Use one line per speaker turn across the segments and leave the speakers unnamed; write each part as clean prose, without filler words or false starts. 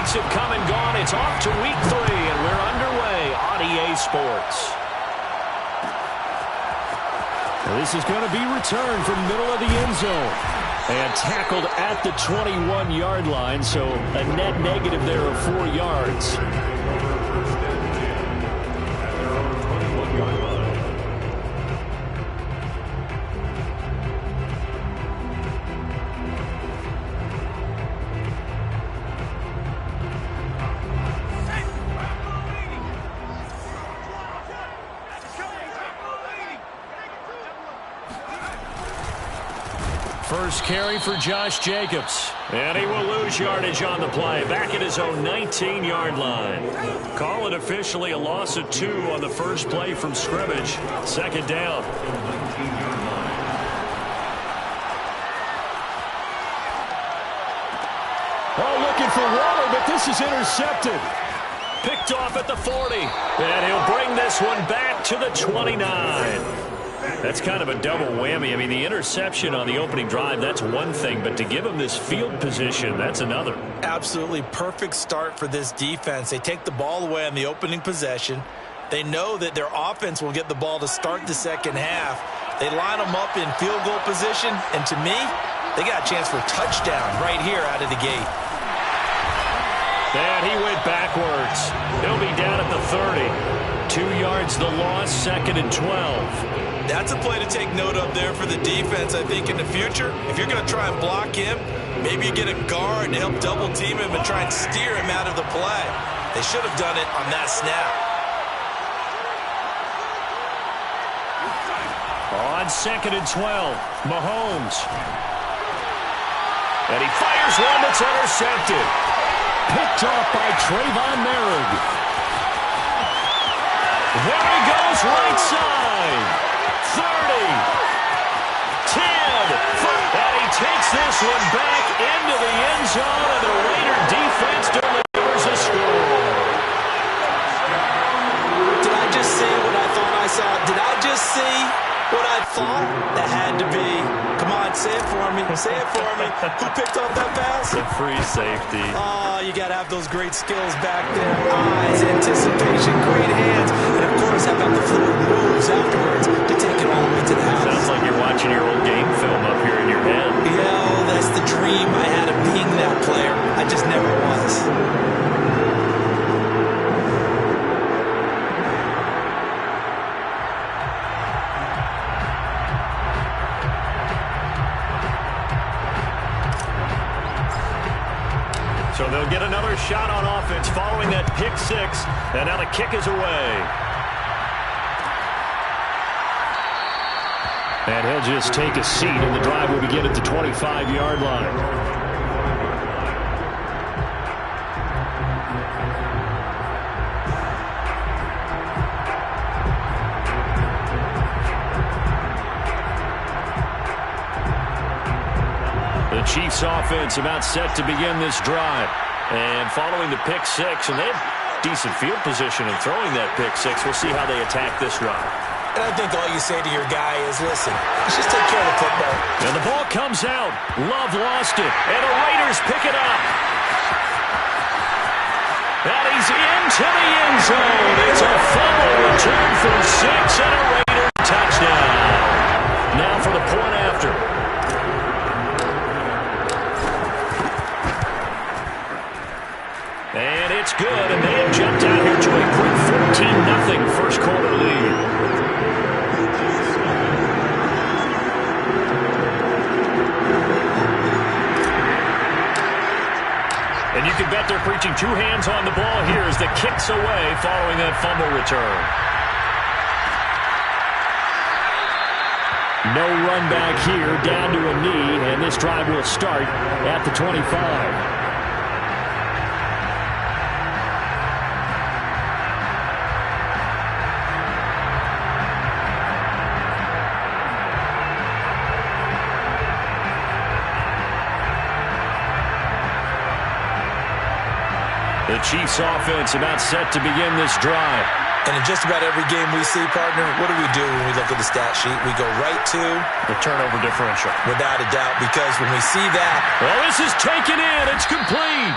weeks have come and gone. It's off to week 3, and we're underway on EA Sports.
This is going to be returned from the middle of the end zone. And tackled at the 21-yard line, so a net negative there of 4 yards. First carry for Josh Jacobs. And he will lose yardage on the play. Back at his own 19-yard line. Call it officially a loss of 2 on the first play from scrimmage. Second down. Oh, looking for Waller, but this is intercepted. Picked off at the 40. And he'll bring this one back to the 29. That's kind of a double whammy. I mean, the interception on the opening drive, that's one thing. But to give him this field position, that's another.
Absolutely perfect start for this defense. They take the ball away on the opening possession. They know that their offense will get the ball to start the second half. They line them up in field goal position. And to me, they got a chance for a touchdown right here out of the gate.
And he went backwards. He'll be down at the 30. 2 yards the loss, 2nd and 12.
That's a play to take note of there for the defense, I think, in the future. If you're going to try and block him, maybe you get a guard to help double team him and try and steer him out of the play. They should have done it on that snap.
On 2nd and 12, Mahomes. And he fires one that's intercepted. Picked off by Trayvon Merrick. There he goes, right side. 30, 10, and he takes this one back into the end zone, and the Raider defense delivers a score.
Did I just see what I thought I saw? Did I just see what I thought? That had to be. Come on, say it for me. Say it for me. Who picked up that pass?
The free safety.
Oh, you got to have those great skills back there. Eyes, anticipation, great hands, and, of course, how about the fluid moves afterwards to take it all the way to the house.
Sounds like you're watching your old game film up here in your head.
Yeah, that's the dream I had of being that player. I just never was.
So they'll get another shot on offense following that pick 6, and now the kick is away. And he'll just take a seat, and the drive will begin at the 25-yard line. The Chiefs offense about set to begin this drive. And following the pick 6, and they have decent field position in throwing that pick 6. We'll see how they attack this drive.
And I think all you say to your guy is, listen, let's just take care of the football.
And the ball comes out. Love lost it. And the Raiders pick it up. And he's into the end zone. It's a fumble return for 6 and a Raider touchdown. Now for the point after. And it's good, and they have jumped out here to a quick 14-0 first quarter lead. And you can bet they're preaching 2 hands on the ball here as the kick's away following that fumble return. No run back here, down to a knee, and this drive will start at the 25. The Chiefs offense about set to begin this drive.
And in just about every game we see, partner, what do when we look at the stat sheet? We go right to
the turnover differential.
Without a doubt, because when we see that.
Well, this is taken in. It's complete.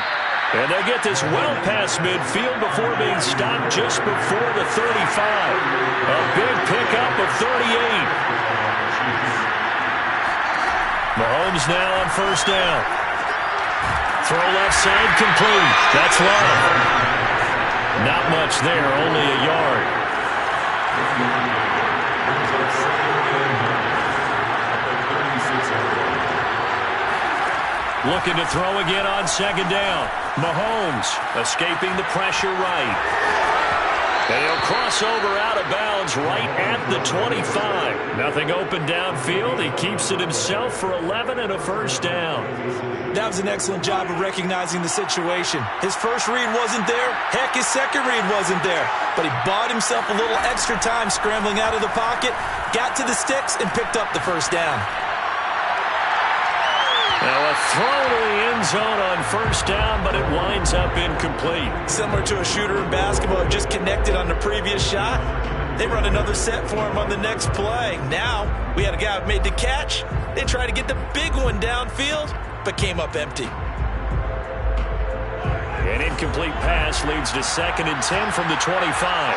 And they get this well past midfield before being stopped just before the 35. A big pickup of 38. Mahomes now on first down. Throw left side complete. That's Love. Not much there, only a yard. Looking to throw again on second down. Mahomes escaping the pressure right. And he'll cross over out of bounds right at the 25. Nothing open downfield. He keeps it himself for 11 and a first down.
That was an excellent job of recognizing the situation. His first read wasn't there. Heck, his second read wasn't there. But he bought himself a little extra time scrambling out of the pocket, got to the sticks, and picked up the first down.
Now a throw to the end zone on first down, but it winds up incomplete.
Similar to a shooter in basketball who just connected on the previous shot. They run another set for him on the next play. Now we had a guy who made the catch. They tried to get the big one downfield, but came up empty.
An incomplete pass leads to 2nd and 10 from the 25.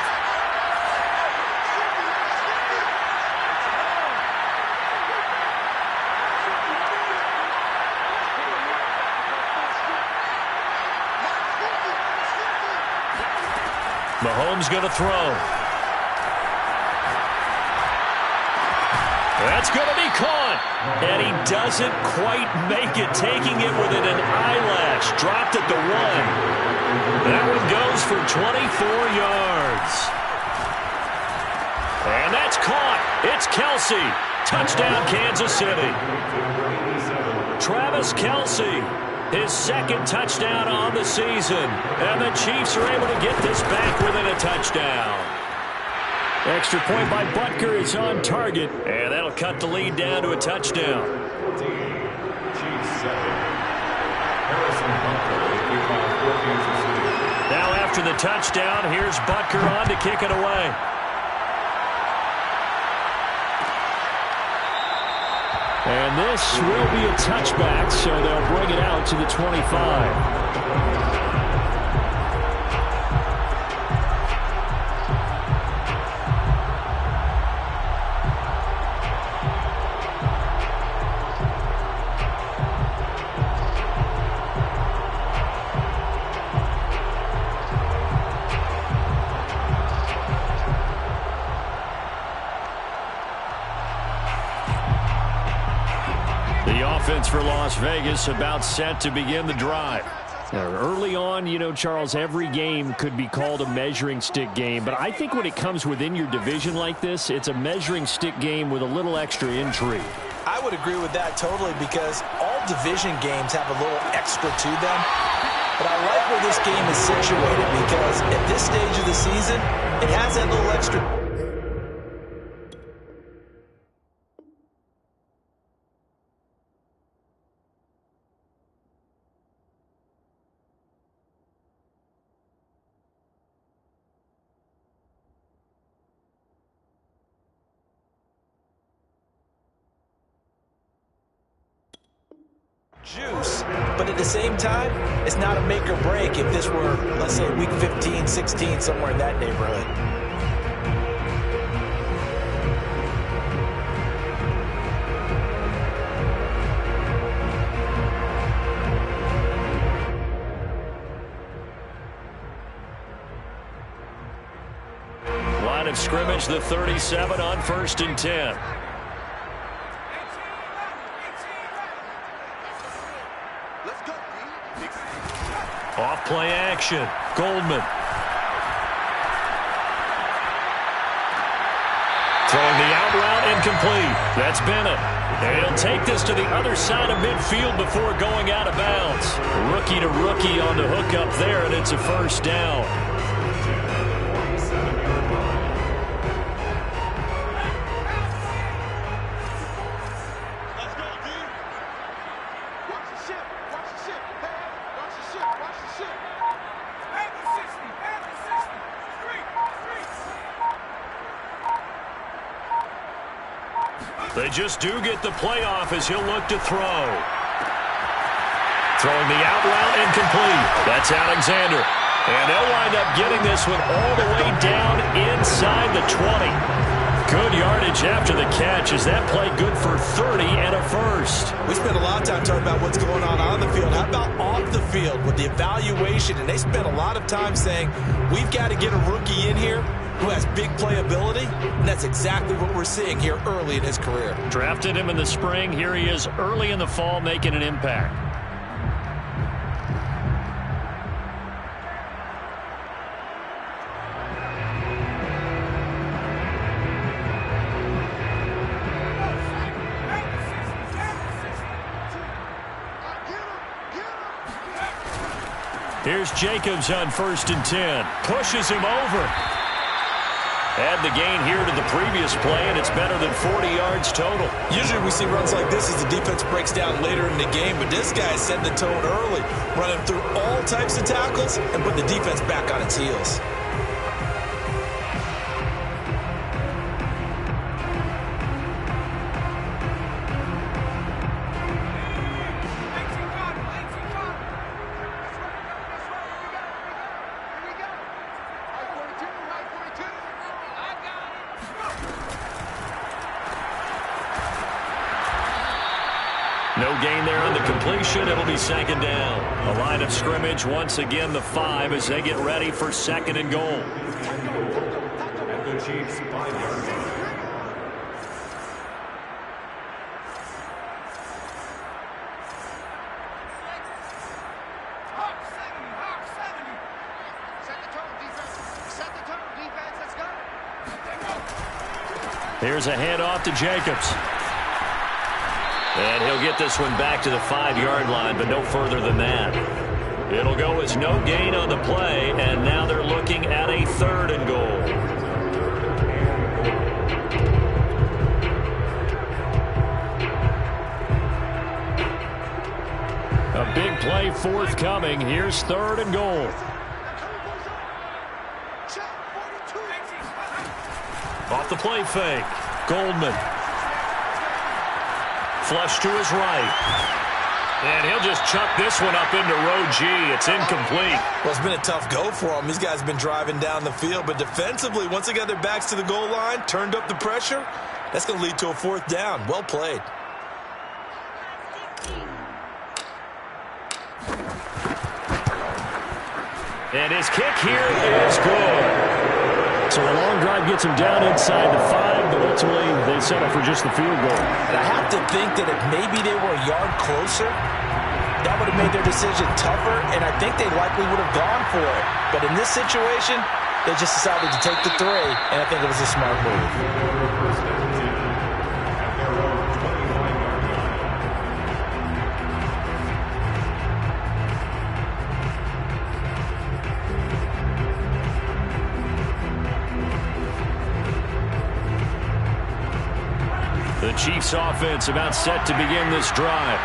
Mahomes going to throw. That's going to be caught. And he doesn't quite make it, taking it within an eyelash. Dropped at the 1. That one goes for 24 yards. And that's caught. It's Kelsey. Touchdown, Kansas City. Travis Kelsey. His second touchdown on the season. And the Chiefs are able to get this back within a touchdown. Extra point by Butker is on target. And that'll cut the lead down to a touchdown. Now after the touchdown, here's Butker on to kick it away. And this will be a touchback, so they'll bring it out to the 25. Offense for Las Vegas about set to begin the drive. Now, early on, you know, Charles, every game could be called a measuring stick game, but I think when it comes within your division like this, it's a measuring stick game with a little extra intrigue.
I would agree with that totally, because all division games have a little extra to them. But I like where this game is situated, because at this stage of the season, it has that little extra. Juice, but at the same time, it's not a make or break if this were, let's say, week 15, 16, somewhere in that neighborhood.
Line of scrimmage, the 37 on 1st and 10. Off play action. Goldman. Throwing the out route incomplete. That's Bennett. And he'll take this to the other side of midfield before going out of bounds. Rookie to rookie on the hook up there, and it's a first down. They just do get the playoff as he'll look to throw. Throwing the out route incomplete. That's Alexander. And they'll wind up getting this one all the way down inside the 20. Good yardage after the catch. Is that play good for 30 and a first?
We spent a lot of time talking about what's going on the field. How about off the field with the evaluation? And they spent a lot of time saying, we've got to get a rookie in here who has big playability, and that's exactly what we're seeing here early in his career.
Drafted him in the spring. Here he is early in the fall making an impact. Here's Jacobs on 1st and 10. Pushes him over. Add the gain here to the previous play, and it's better than 40 yards total.
Usually we see runs like this as the defense breaks down later in the game, but this guy set the tone early, running through all types of tackles and put the defense back on its heels.
No gain there on the completion. It'll be 2nd down. A line of scrimmage, once again the 5 as they get ready for 2nd and goal.
At the Chiefs' 5-yard line.
Here's a handoff to Jacobs. And he'll get this one back to the 5-yard line, but no further than that. It'll go as no gain on the play, and now they're looking at a 3rd and goal. A big play forthcoming. Here's 3rd and goal. Off the play fake. Goldman. Flush to his right. And he'll just chuck this one up into row G. It's incomplete.
Well, it's been a tough go for him. These guys have been driving down the field, but defensively, once they got their backs to the goal line, turned up the pressure, that's going to lead to a 4th down. Well played.
And his kick here is good. So a long drive gets him down inside the 5, but ultimately they settle for just the field goal.
And I have to think that if maybe they were a yard closer, that would have made their decision tougher, and I think they likely would have gone for it. But in this situation, they just decided to take the 3, and I think it was a smart move.
The Chiefs offense about set to begin this drive.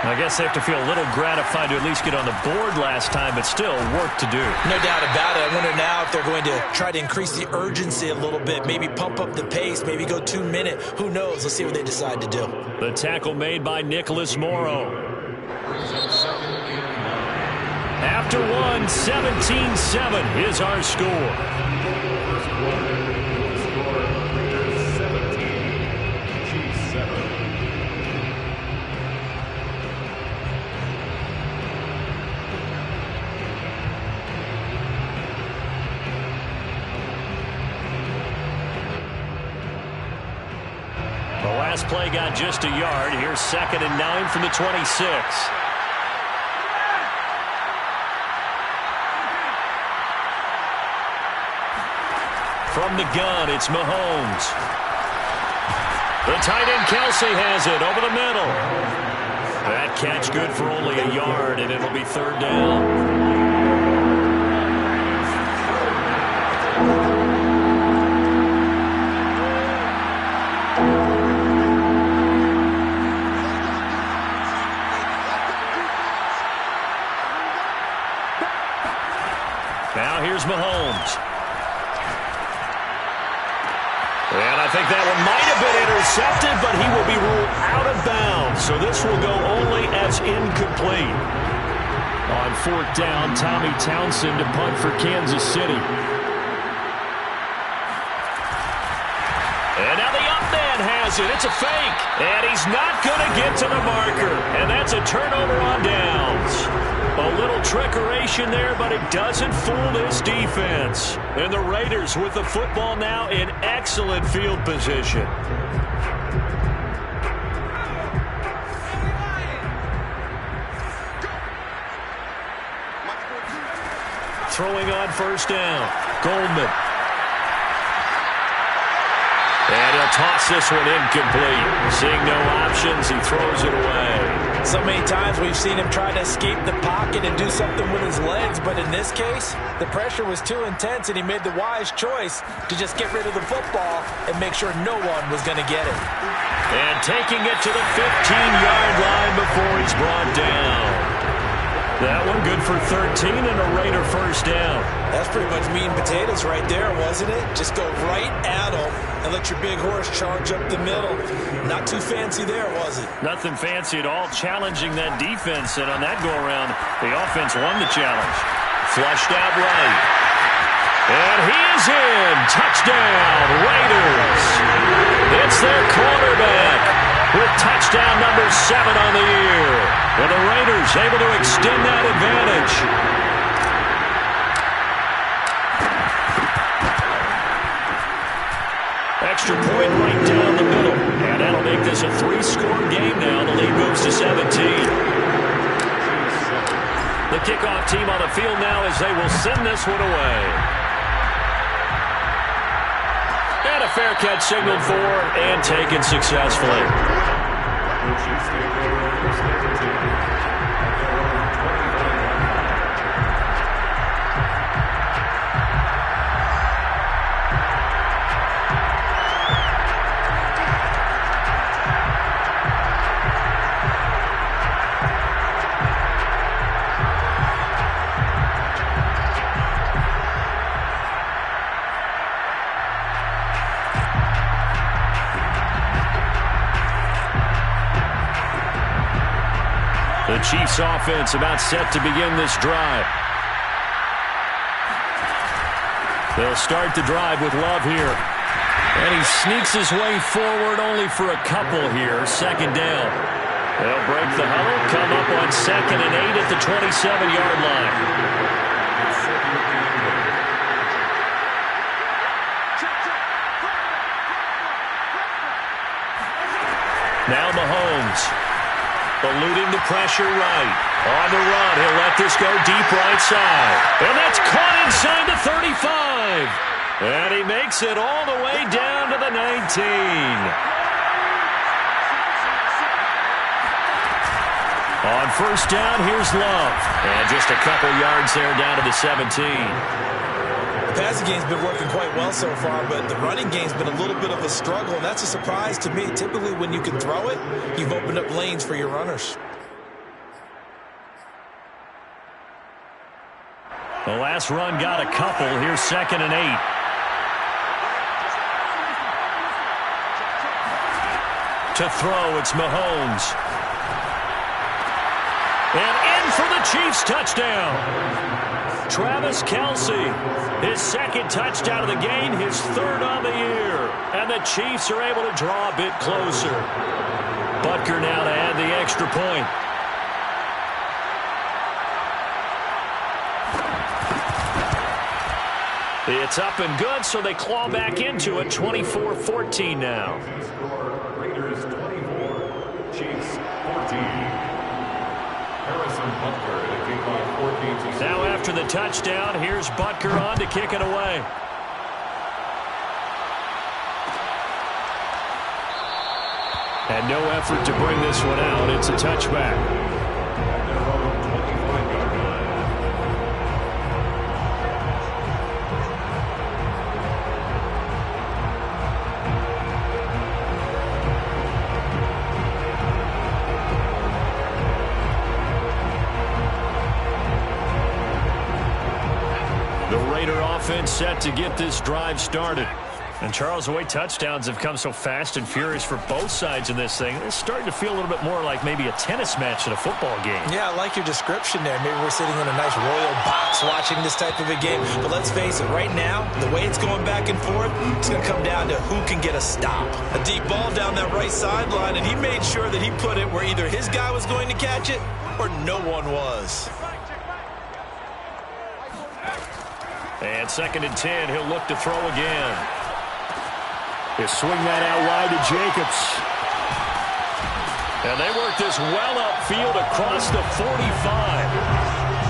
I guess they have to feel a little gratified to at least get on the board last time, but still work to do.
No doubt about it. I wonder now if they're going to try to increase the urgency a little bit, maybe pump up the pace, maybe go 2-minute. Who knows? Let's see what they decide to do.
The tackle made by Nicholas Morrow. After one, 17-7 is our score. Last play got just a yard. Here's 2nd and 9 from the 26. From the gun, it's Mahomes. The tight end Kelsey has it over the middle. That catch good for only a yard, and it'll be 3rd down. Now here's Mahomes. And I think that one might have been intercepted, but he will be ruled out of bounds. So this will go only as incomplete. On 4th down, Tommy Townsend to punt for Kansas City. And now the up man has it. It's a fake. And he's not going to get to the marker. And that's a turnover on downs. A little trickeration there, but it doesn't fool this defense. And the Raiders with the football now in excellent field position. Throwing on 1st down. Goldman. And he'll toss this one incomplete. Seeing no options, he throws it away.
So many times we've seen him try to escape the pocket and do something with his legs, but in this case, the pressure was too intense and he made the wise choice to just get rid of the football and make sure no one was going to get it.
And taking it to the 15-yard line before he's brought down. That one good for 13 and a Raider 1st down.
That's pretty much meat and potatoes right there, wasn't it? Just go right at him and let your big horse charge up the middle. Not too fancy there, was it?
Nothing fancy at all, challenging that defense, and on that go-around, the offense won the challenge. Flushed out right. And he is in. Touchdown, Raiders. It's their quarterback with touchdown number 7 on the year. And the Raiders able to extend that advantage. Extra point right down the middle. And that'll make this a 3-score game now. The lead moves to 17. The kickoff team on the field now as they will send this one away. And a fair catch signaled for and taken successfully. The Chiefs offense about set to begin this drive. They'll start the drive with Love here. And he sneaks his way forward only for a couple here. 2nd down. They'll break the huddle, come up on 2nd and 8 at the 27-yard line. Now Mahomes. Eluding the pressure right. On the run, he'll let this go deep right side. And that's caught inside the 35. And he makes it all the way down to the 19. On 1st down, here's Love. And just a couple yards there down to the 17.
The passing game's been working quite well so far, but the running game's been a little bit of a struggle, and that's a surprise to me. Typically, when you can throw it, you've opened up lanes for your runners.
The last run got a couple. Here's 2nd and 8. To throw, it's Mahomes. And in for the Chiefs touchdown. Travis Kelce, his 2nd touchdown of the game, his 3rd on the year. And the Chiefs are able to draw a bit closer. Butker now to add the extra point. It's up and good, so they claw back into it. 24-14 now.
Raiders 24, Chiefs 14. Harrison Butker to kick off 14.
Now after the touchdown, here's Butker on to kick it away. And no effort to bring this one out. It's a touchback. The Raider offense set to get this drive started. And, Charles, the way touchdowns have come so fast and furious for both sides in this thing, it's starting to feel a little bit more like maybe a tennis match in a football game.
Yeah, I like your description there. Maybe we're sitting in a nice royal box watching this type of a game. But let's face it, right now, the way it's going back and forth, it's going to come down to who can get a stop. A deep ball down that right sideline, and he made sure that he put it where either his guy was going to catch it or no one was.
And 2nd and 10, he'll look to throw again. He'll swing that out wide to Jacobs. And they work this well upfield across the 45.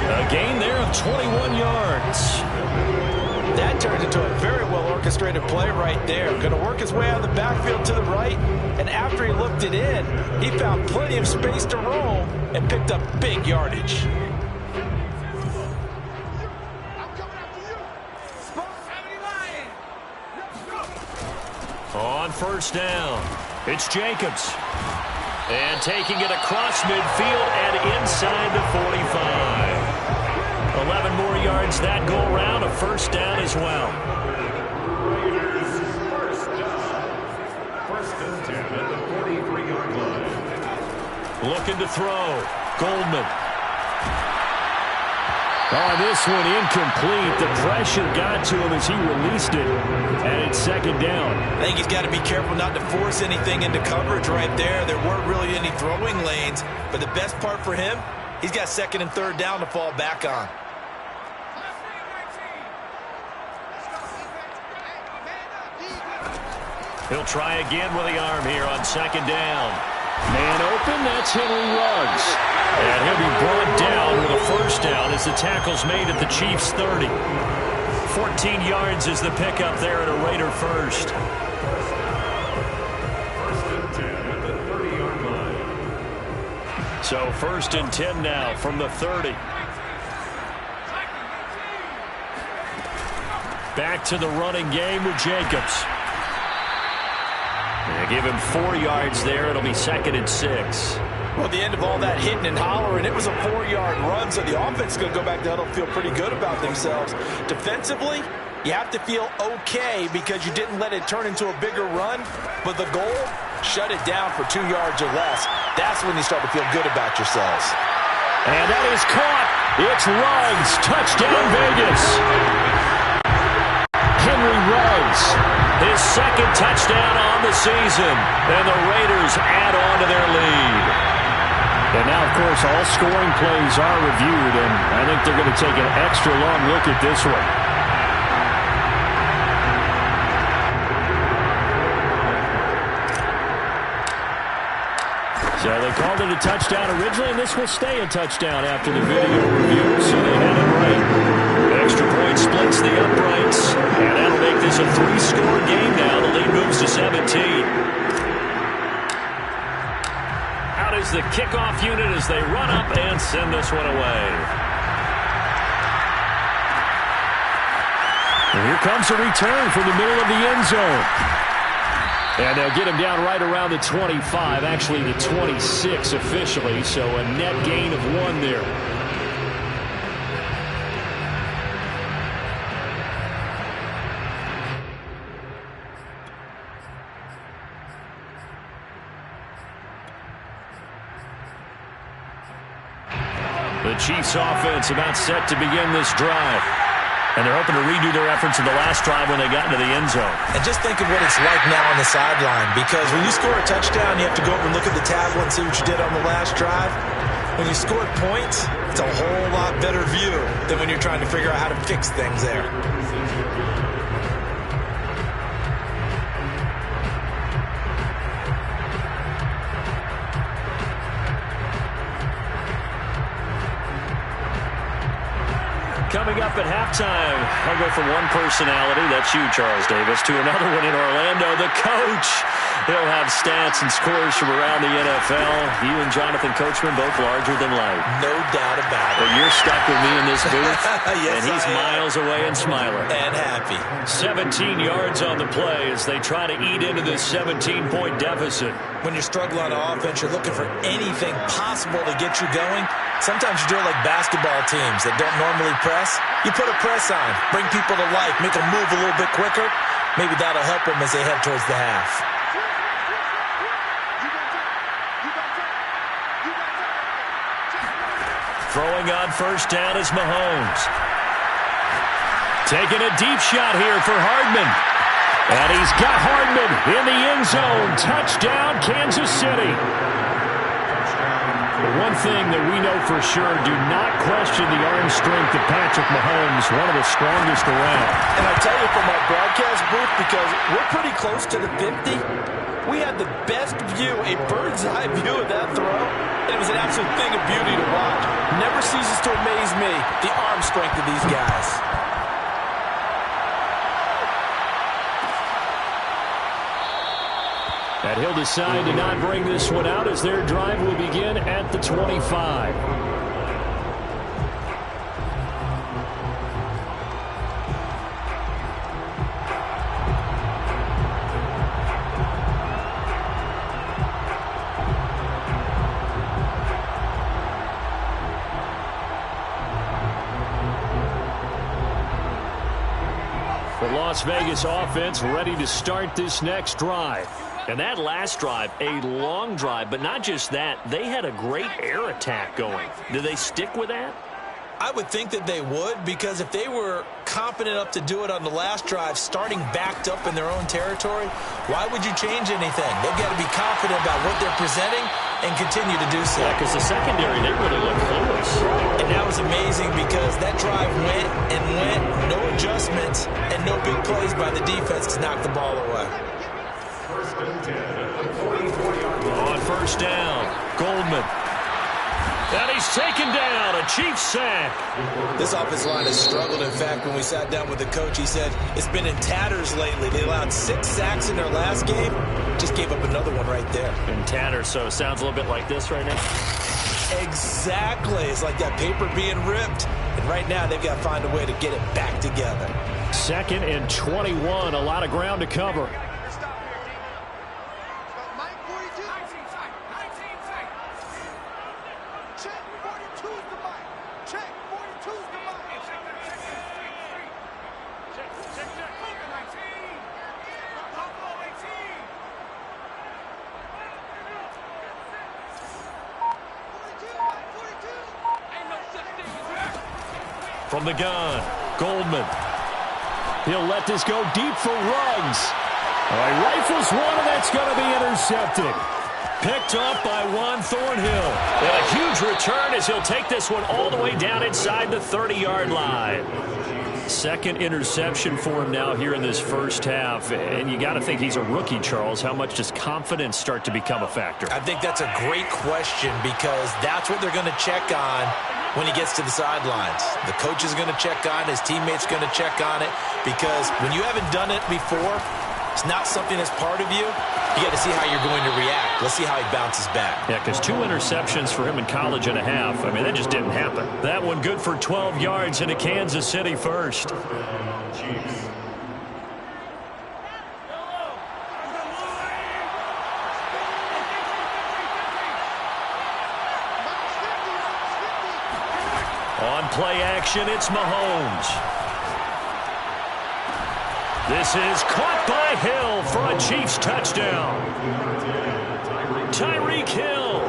A gain there of 21 yards.
That turned into a very well-orchestrated play right there. Going to work his way out of the backfield to the right. And after he looked it in, he found plenty of space to roam and picked up big yardage.
On 1st down, it's Jacobs. And taking it across midfield and inside the 45. 11 more yards that go around, a 1st down as well.
Raiders, 1st down. 1st and 10 at the 43-yard line.
Looking to throw. Goldman. Oh, this one incomplete. The pressure got to him as he released it. And it's 2nd down.
I think he's got to be careful not to force anything into coverage right there. There weren't really any throwing lanes. But the best part for him, he's got 2nd and 3rd down to fall back on.
He'll try again with the arm here on 2nd down. Man open, that's Henry Ruggs. And he'll be brought down with a 1st down as the tackle's made at the Chiefs' 30. 14 yards is the pickup there at a Raider 1st.
1st and 10 at the 30-yard line.
So 1st and 10 now from the 30. Back to the running game with Jacobs. They give him 4 yards there. It'll be 2nd and 6.
Well, at the end of all that hitting and hollering, it was a 4-yard run, so the offense is going to go back to huddle, feel pretty good about themselves. Defensively, you have to feel okay because you didn't let it turn into a bigger run, but the goal, shut it down for 2 yards or less. That's when you start to feel good about yourselves.
And that is caught. It's Ruggs. Touchdown, Vegas. Henry Ruggs, his 2nd touchdown on the season. And the Raiders add on to their lead. And now, of course, all scoring plays are reviewed, and I think they're going to take an extra long look at this one. So they called it a touchdown originally, and this will stay a touchdown after the video review. So they had it right. Extra point splits the uprights, and that'll make this a 3-score game now. The lead moves to 17. Is the kickoff unit as they run up and send this one away. And here comes a return from the middle of the end zone. And they'll get him down right around the 25, actually the 26 officially, so a net gain of 1 there. The Chiefs offense about set to begin this drive. And they're hoping to redo their efforts in the last drive when they got into the end zone.
And just think of what it's like now on the sideline, because when you score a touchdown, you have to go over and look at the tablet and see what you did on the last drive. When you scored points, it's a whole lot better view than when you're trying to figure out how to fix things there.
Coming up at halftime, I'll go from one personality, that's you, Charles Davis, to another one in Orlando, the coach. He'll have stats and scores from around the NFL. You and Jonathan Coachman both larger than life.
No doubt about it.
But you're stuck with me in this booth,
yes,
and he's miles away and smiling.
And happy.
17 yards on the play as they try to eat into this 17-point deficit.
When you're struggling on offense, you're looking for anything possible to get you going. Sometimes you do it like basketball teams that don't normally press. You put a press on, bring people to life, make them move a little bit quicker. Maybe that'll help them as they head towards the half.
Throwing on first down is Mahomes. Taking a deep shot here for Hardman. And he's got Hardman in the end zone. Touchdown, Kansas City. One thing that we know for sure, do not question the arm strength of Patrick Mahomes, one of the strongest around.
And I tell you from our broadcast booth, because we're pretty close to the 50, we had the best view, a bird's-eye view of that throw. It was an absolute thing of beauty to watch. Never ceases to amaze me, the arm strength of these guys.
And he'll decide to not bring this one out as their drive will begin at the 25. The Las Vegas offense ready to start this next drive. And that last drive, a long drive, but not just that, they had a great air attack going. Do they stick with that?
I would think that they would, because if they were confident enough to do it on the last drive, starting backed up in their own territory, why would you change anything? They've got to be confident about what they're presenting and continue to do so.
Yeah, because the secondary, they really look clueless.
And that was amazing because that drive went and went, no adjustments, and no big plays by the defense to knock the ball away.
On first down, Goldman. And he's taken down, a Chiefs sack.
This offensive line has struggled. In fact, when we sat down with the coach, he said it's been in tatters lately. They allowed 6 sacks in their last game. Just gave up another one right there.
In tatters, so it sounds a little bit like this right now.
Exactly. It's like that paper being ripped. And right now, they've got to find a way to get it back together.
2nd and 21, a lot of ground to cover. From the gun, Goldman. He'll let this go deep for Ruggs. He rifles one, and that's going to be intercepted. Picked up by Juan Thornhill. And a huge return as he'll take this one all the way down inside the 30-yard line. 2nd interception for him now here in this first half. And you got to think he's a rookie, Charles. How much does confidence start to become a factor?
I think that's a great question because that's what they're going to check on when he gets to the sidelines. The coach is going to check on it. His teammates going to check on it because when you haven't done it before, it's not something that's part of you. You got to see how you're going to react. Let's see how he bounces back.
Yeah, because 2 interceptions for him in college and a half. I mean, that just didn't happen. That one good for 12 yards into Kansas City first. On play action, it's Mahomes. This is caught by Hill for a Chiefs touchdown. Tyreek Hill,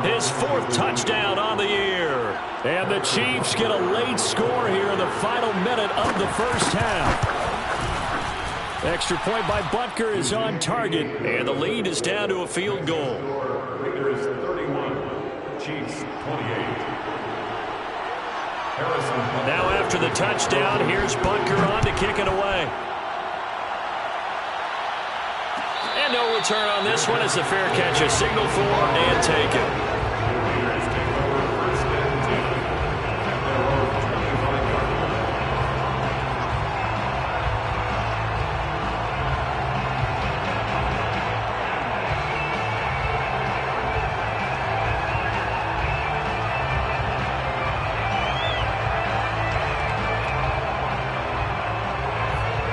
his 4th touchdown on the year. And the Chiefs get a late score here in the final minute of the first half. Extra point by Butker is on target, and the lead is down to a field goal.
Raiders 31, Chiefs 28.
Now after the touchdown, here's Butker on to kick it away. And no return on this one as the fair catch is signaled for and taken.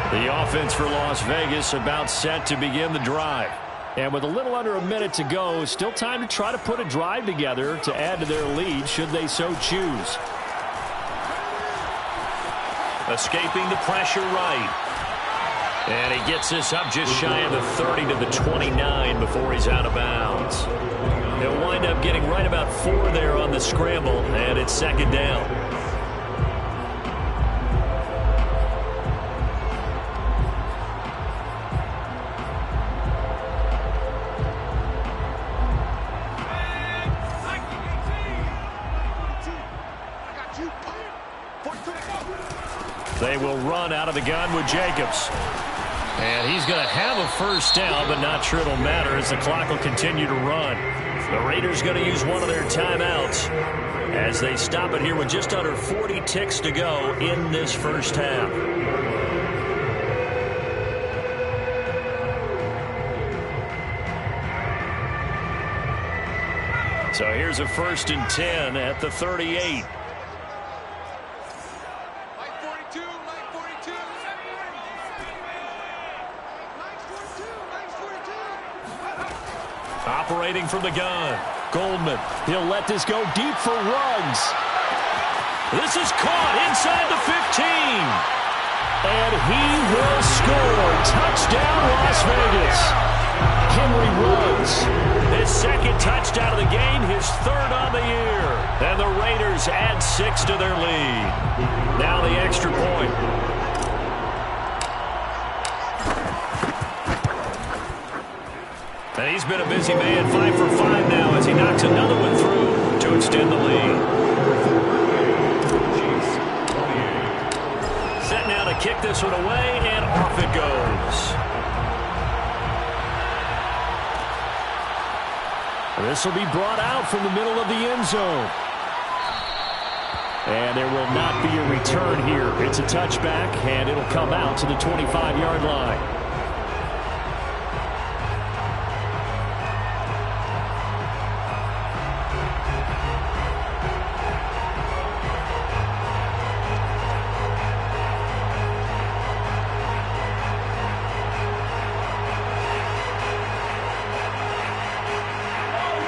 The offense for Las Vegas about set to begin the drive. And with a little under a minute to go, still time to try to put a drive together to add to their lead should they so choose. Escaping the pressure right. And he gets this up just shy of the 30 to the 29 before he's out of bounds. He'll wind up getting right about 4 there on the scramble, and it's second down. They will run out of the gun with Jacobs. And he's going to have a first down, but not sure it'll matter as the clock will continue to run. The Raiders going to use one of their timeouts as they stop it here with just under 40 ticks to go in this first half. So here's a 1st and 10 at the 38. Operating from the gun. Goldman. He'll let this go deep for Ruggs. This is caught inside the 15. And he will score. Touchdown, Las Vegas. Henry Ruggs. His second touchdown of the game, his 3rd on the year. And the Raiders add 6 to their lead. Now the extra point. And he's been a busy man, 5 for 5 now as he knocks another one through to extend the lead. Set now to kick this one away, and off it goes. This will be brought out from the middle of the end zone. And there will not be a return here. It's a touchback, and it'll come out to the 25-yard line.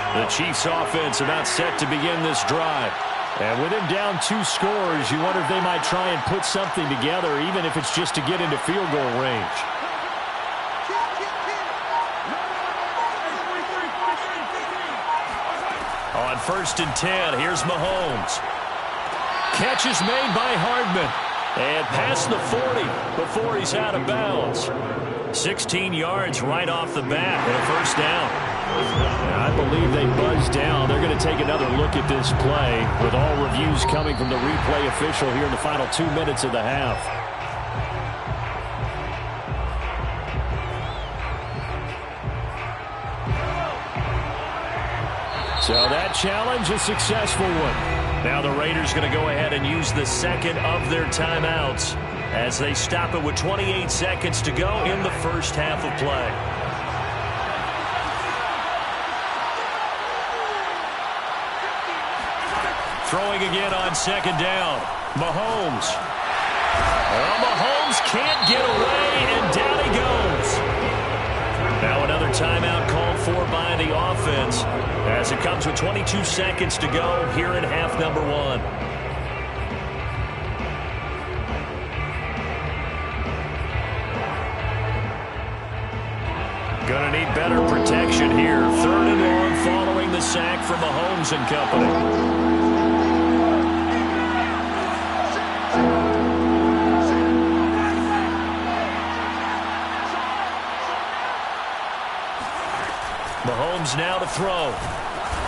The Chiefs offense about set to begin this drive. And with him down 2 scores, you wonder if they might try and put something together, even if it's just to get into field goal range. On 1st and 10, here's Mahomes. Catch is made by Hardman. And past the 40 before he's out of bounds. 16 yards right off the bat and a first down. I believe they buzzed down. They're going to take another look at this play with all reviews coming from the replay official here in the final 2 minutes of the half. So that challenge, a successful one. Now the Raiders going to go ahead and use the second of their timeouts as they stop it with 28 seconds to go in the first half of play. Throwing again on 2nd down. Mahomes. Well, Mahomes can't get away, and down he goes. Now another timeout called for by the offense as it comes with 22 seconds to go here in half number 1. Going to need better protection here. 3rd and long following the sack from Mahomes and company. Mahomes now to throw.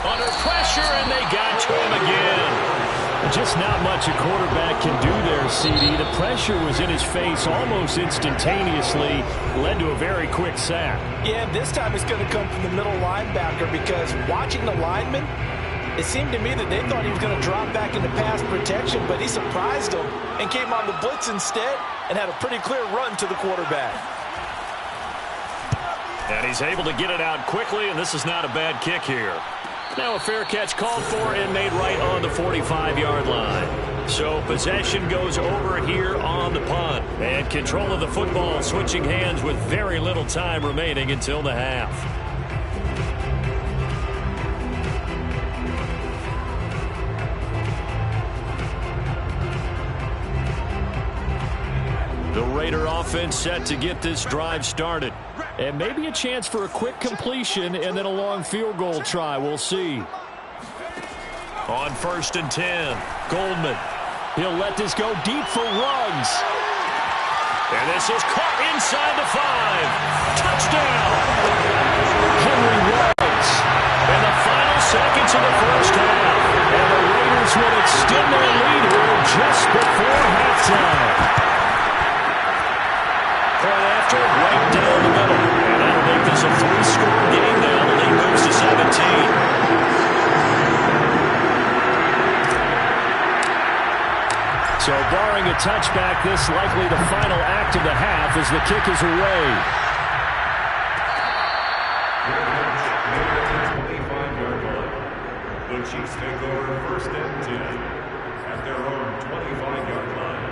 Under pressure, and they got to him again. Just not much a quarterback can do there, CD. The pressure was in his face almost instantaneously, led to a very quick sack.
Yeah, this time it's going to come from the middle linebacker because watching the lineman, it seemed to me that they thought he was going to drop back into pass protection, but he surprised them and came on the blitz instead and had a pretty clear run to the quarterback.
And he's able to get it out quickly, and this is not a bad kick here. Now a fair catch called for and made right on the 45-yard line. So possession goes over here on the punt. And control of the football switching hands with very little time remaining until the half. The Raider offense set to get this drive started. And maybe a chance for a quick completion and then a long field goal try. We'll see. On 1st and 10, Goldman. He'll let this go deep for Ruggs. And this is caught inside the 5. Touchdown! Henry Ruggs. In the final seconds of the first half. And the Raiders will extend their lead here just before halftime. Point after, right down the middle. And that'll make this a 3-score game now. The lead moves to 17. So barring a touchback, this likely the final act of the half as the kick is away.
25-yard line. The Chiefs take over 1st and 10 at their own 25-yard line.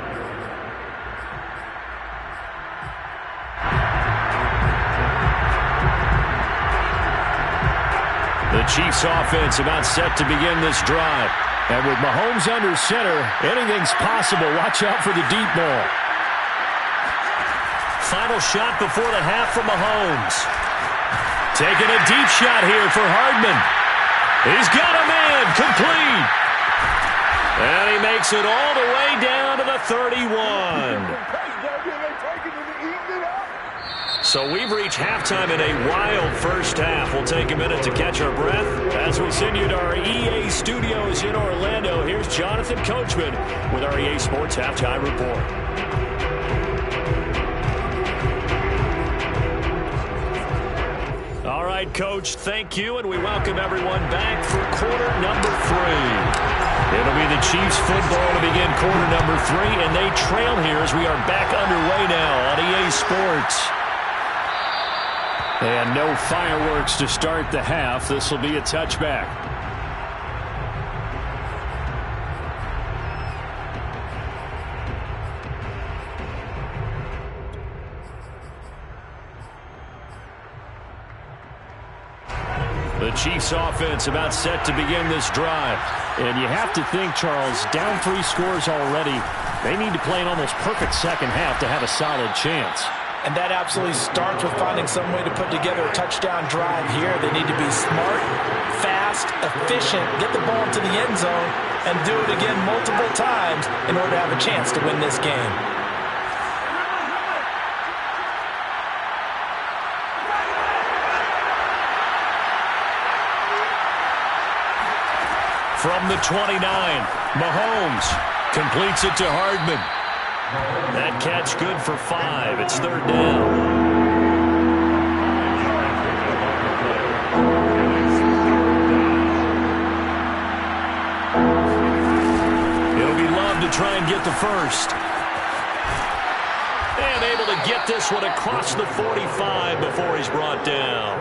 The Chiefs offense about set to begin this drive. And with Mahomes under center, anything's possible. Watch out for the deep ball. Final shot before the half from Mahomes. Taking a deep shot here for Hardman. He's got a man, complete. And he makes it all the way down to the 31. So we've reached halftime in a wild first half. We'll take a minute to catch our breath. As we send you to our EA studios in Orlando, here's Jonathan Coachman with our EA Sports Halftime Report. All right, Coach, thank you, and we welcome everyone back for quarter number 3. It'll be the Chiefs football to begin quarter number 3, and they trail here as we are back underway now on EA Sports. And no fireworks to start the half. This will be a touchback. The Chiefs offense about set to begin this drive. And you have to think, Charles, down 3 scores already. They need to play an almost perfect second half to have a solid chance.
And that absolutely starts with finding some way to put together a touchdown drive here. They need to be smart, fast, efficient, get the ball into the end zone, and do it again multiple times in order to have a chance to win this game.
From the 29, Mahomes completes it to Hardman. That catch good for 5. It's 3rd down. It'll be Love to try and get the first. And able to get this one across the 45 before he's brought down.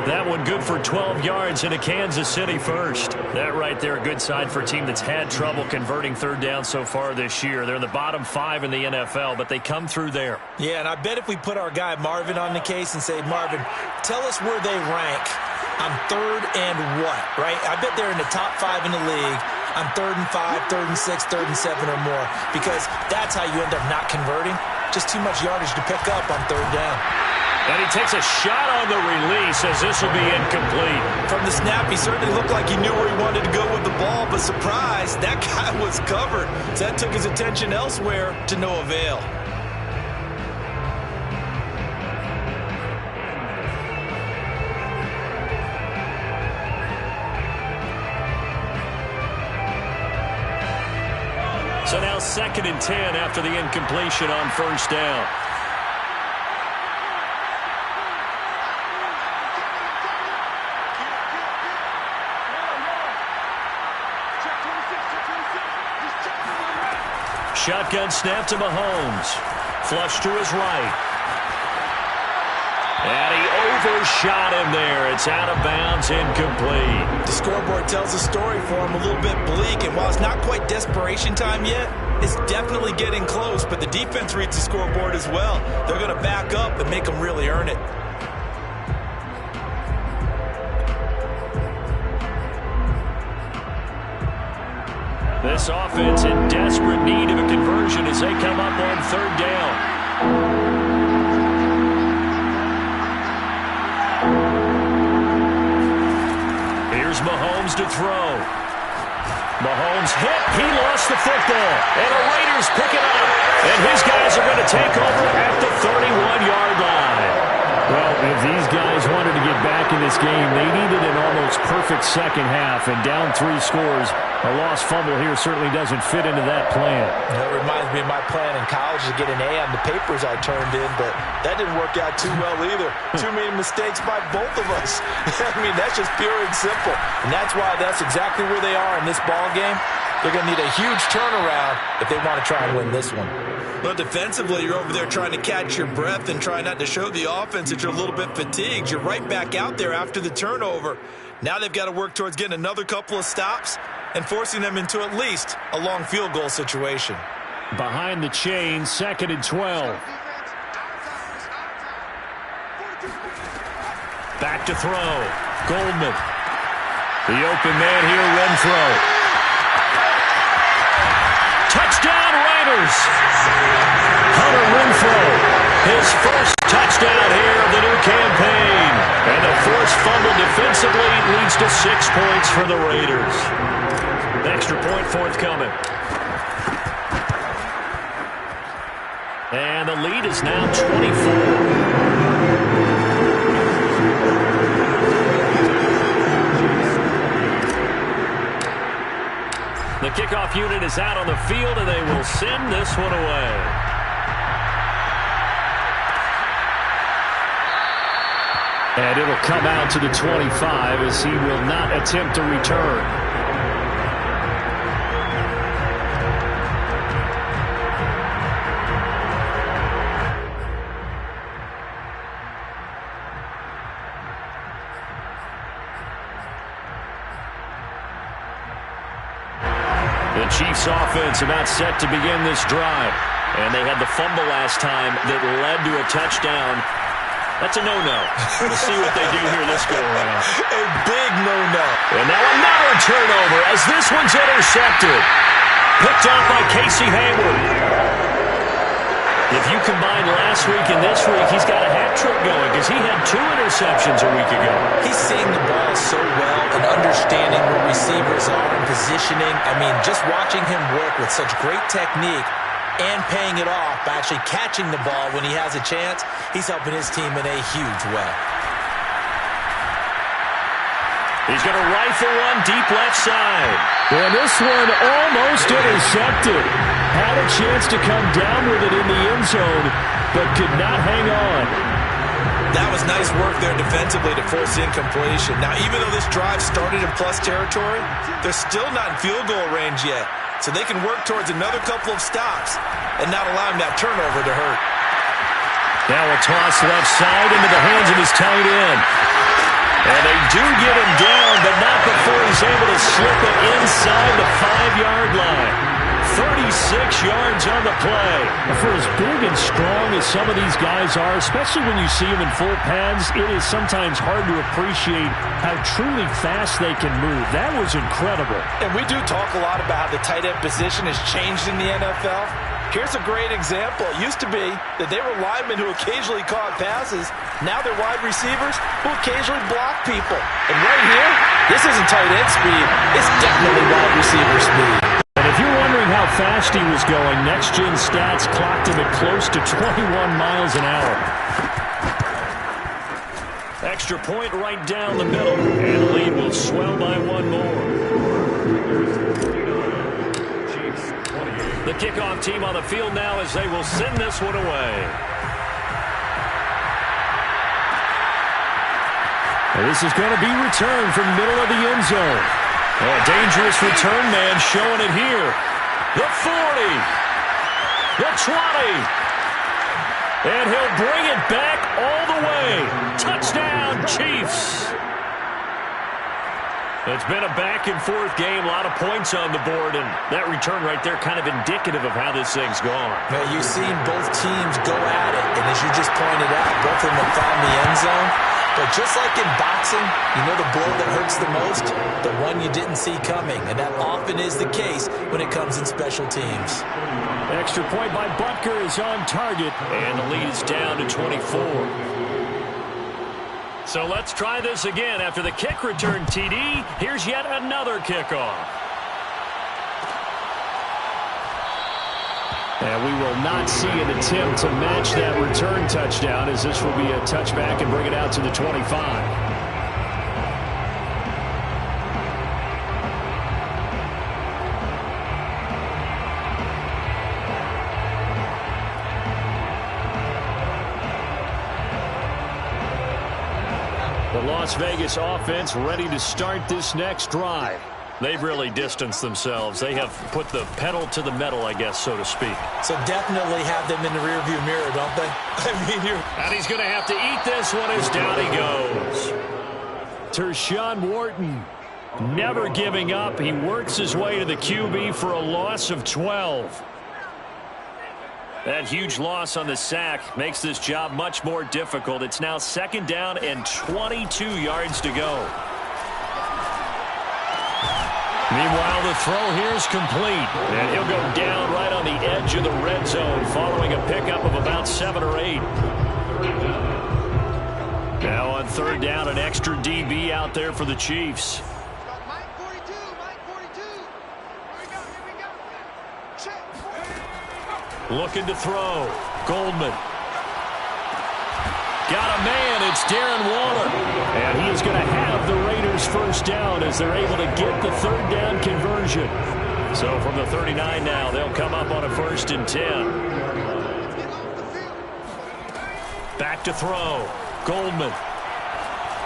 That one good for 12 yards in a Kansas City first. That right there, a good sign for a team that's had trouble converting 3rd down so far this year. They're in the bottom 5 in the NFL, but they come through there.
Yeah, and I bet if we put our guy Marvin on the case and say, Marvin, tell us where they rank on 3rd and what, right? I bet they're in the top 5 in the league on 3rd and 5, 3rd and 6, 3rd and 7 or more, because that's how you end up not converting. Just too much yardage to pick up on 3rd down.
And he takes a shot on the release as this will be incomplete.
From the snap, he certainly looked like he knew where he wanted to go with the ball, but surprise, that guy was covered. So that took his attention elsewhere to no avail.
So now 2nd and 10 after the incompletion on 1st down. Shotgun snap to Mahomes. Flush to his right. And he overshot him there. It's out of bounds, incomplete.
The scoreboard tells a story for him, a little bit bleak. And while it's not quite desperation time yet, it's definitely getting close. But the defense reads the scoreboard as well. They're going to back up and make them really earn it. This offense in desperate need of a conversion as they come up on 3rd down.
Here's Mahomes to throw. Mahomes hit. He lost the football. And the Raiders pick it up. And his guys are going to take over at the 31-yard line. Well, if these guys wanted to get back in this game, they needed an almost perfect second half. And down 3 scores, a lost fumble here certainly doesn't fit into that plan.
That reminds me of my plan in college to get an A on the papers I turned in, but that didn't work out too well either. Too many mistakes by both of us. I mean, that's just pure and simple. And that's why that's exactly where they are in this ball game. They're going to need a huge turnaround if they want to try and win this one.
Well, defensively, you're over there trying to catch your breath and try not to show the offense that you're a little bit fatigued. You're right back out there after the turnover. Now they've got to work towards getting another couple of stops and forcing them into at least a long field goal situation.
Behind the chain, 2nd and 12. Back to throw. Goldman. The open man here, Renfro. Touchdown, Raiders! Hunter Renfro, his first touchdown here of the new campaign. And a forced fumble defensively leads to 6 points for the Raiders. Extra point forthcoming. And the lead is now 24. The kickoff unit is out on the field, and they will send this one away. And it'll come out to the 25 as he will not attempt a return. The Chiefs offense about set to begin this drive. And they had the fumble last time that led to a touchdown. That's a no-no. We'll see what they do here this go-around.
A big no-no.
And now another turnover as this one's intercepted. Picked off by Casey Hayward. If you combine last week and this week, he's got a hat trick going because he had 2 interceptions a week ago.
He's seeing the ball so well and understanding where receivers are and positioning. I mean, just watching him work with such great technique and paying it off by actually catching the ball when he has a chance, he's helping his team in a huge way.
He's going to rifle one deep left side. And this one almost intercepted. Had a chance to come down with it in the end zone, but could not hang on.
That was nice work there defensively to force incompletion. Now, even though this drive started in plus territory, they're still not in field goal range yet. So they can work towards another couple of stops and not allowing that turnover to hurt.
Now a toss left side into the hands of his tight end. And they do get him down, but not before he's able to slip it inside the 5-yard line. 36 yards on the play. For as big and strong as some of these guys are, especially when you see them in full pads, it is sometimes hard to appreciate how truly fast they can move. That was incredible.
And we do talk a lot about how the tight end position has changed in the NFL. Here's a great example. It used to be that they were linemen who occasionally caught passes. Now they're wide receivers who occasionally block people. And right here, this isn't tight end speed. It's definitely wide receiver speed.
And if you're wondering how fast he was going, next-gen stats clocked him at close to 21 miles an hour. Extra point right down the middle. And the lead will swell by 1 more. The kickoff team on the field now as they will send this one away. And this is going to be returned from the middle of the end zone. A dangerous return man showing it here. The 40. The 20. And he'll bring it back all the way. Touchdown, Chiefs. It's been a back-and-forth game, a lot of points on the board, and that return right there kind of indicative of how this thing's gone.
Well, you've seen both teams go at it, and as you just pointed out, both of them have found the end zone. But just like in boxing, you know the blow that hurts the most? The one you didn't see coming. And that often is the case when it comes in special teams.
Extra point by Butker is on target. And the lead is down to 24. So let's try this again. After the kick return TD, here's yet another kickoff. And we will not see an attempt to match that return touchdown, as this will be a touchback and bring it out to the 25. The Las Vegas offense ready to start this next drive. They've really distanced themselves. They have put the pedal to the metal, I guess, so to speak.
So definitely have them in the rearview mirror, don't they?
And he's going to have to eat this one as down he goes. Tershawn Wharton never giving up. He works his way to the QB for a loss of 12. That huge loss on the sack makes this job much more difficult. It's now 2nd down and 22 yards to go. Meanwhile, the throw here is complete. And he'll go down right on the edge of the red zone following a pickup of about 7 or 8. Now on 3rd down, an extra DB out there for the Chiefs. Looking to throw. Goldman. Got a man. It's Darren Waller. And he is going to have the Raiders first down as they're able to get the 3rd down conversion. So from the 39 now, they'll come up on a 1st and 10. Back to throw. Goldman.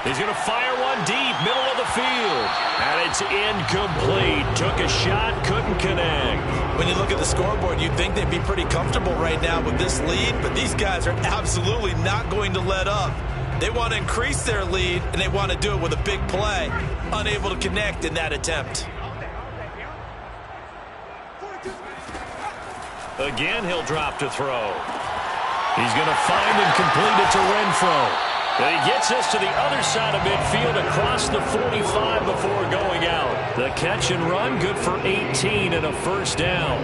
He's going to fire one deep, middle of the field. And it's incomplete. Took a shot, couldn't connect.
When you look at the scoreboard, you'd think they'd be pretty comfortable right now with this lead, but these guys are absolutely not going to let up. They want to increase their lead, and they want to do it with a big play. Unable to connect in that attempt.
Again, he'll drop to throw. He's going to find and complete it to Renfro. And he gets us to the other side of midfield across the 45 before going out. The catch and run, good for 18 and a 1st down.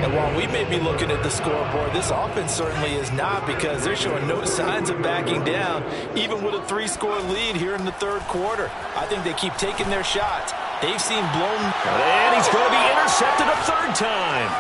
And while we may be looking at the scoreboard, this offense certainly is not, because they're showing no signs of backing down, even with a 3-score lead here in the 3rd quarter. I think they keep taking their shots. They've seen blown.
And he's going to be intercepted a 3rd time.